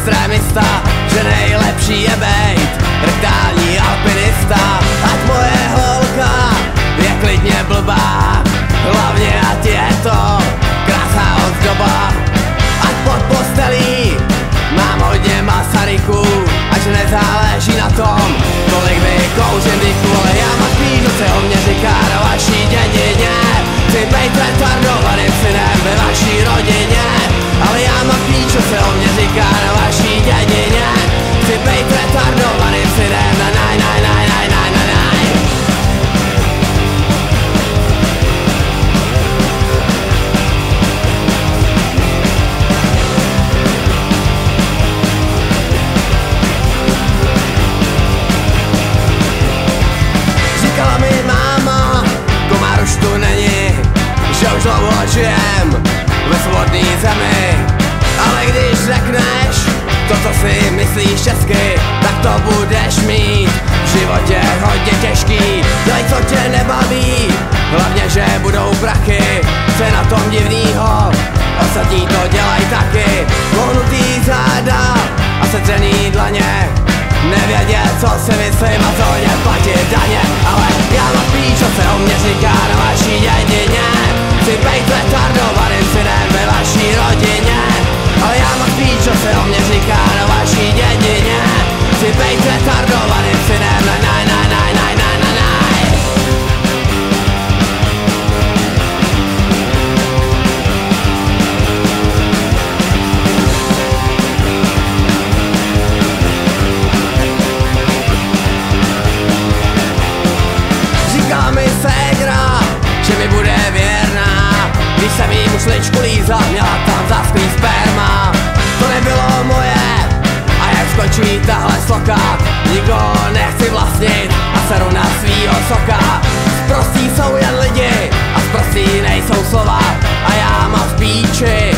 extrémista, že nejlepší je bejt rektální alpinista. Ať moje holka je klidně blbá, hlavně ať je to krásná ozdoba. Ať pod postelí mám hodně Masaryků, ať nezáleží na tom, kolik vykouřím dyku. Ale já mám spíš, co se o mě říká na vaší dědině. Chci bejt retardovaným synem ve vaší rodině. Ale já mám spíš, co se o mě říká na vaší dědině. Chci bejt retardovaným synem na naj. Říkala mi máma, komár už tu není, že už dlouho žijem ve svobodný zemi. Ale když řekneš to, co si myslíš česky, tak to budeš mít v životě hodně těžký. Dělej, co tě nebaví, hlavně, že budou prachy. Co je na tom divnýho, ostatní to dělají taky. Lohnutý záda a sedřený dlaně, nevědět, co si myslím a co neplatit daně. Ale já mám spíš, co se o mě říká na vaší dědině. Chci bejt retardovaným synem ve vaší rodině. Ale já mám spíš, co se o mě říká na vaší dědině. Chci bejt retardovaným synem na naj. Říká mi ségra, že mi bude věrná, když jsem jí mušličku lízal, měla tam záschlý sperma. To nebylo moje, a jak skončí tahle sloka, nikoho nechci vlastnit a seru na svýho soka. Sprostí jsou jen lidi a sprostí nejsou slova, a já mám v píči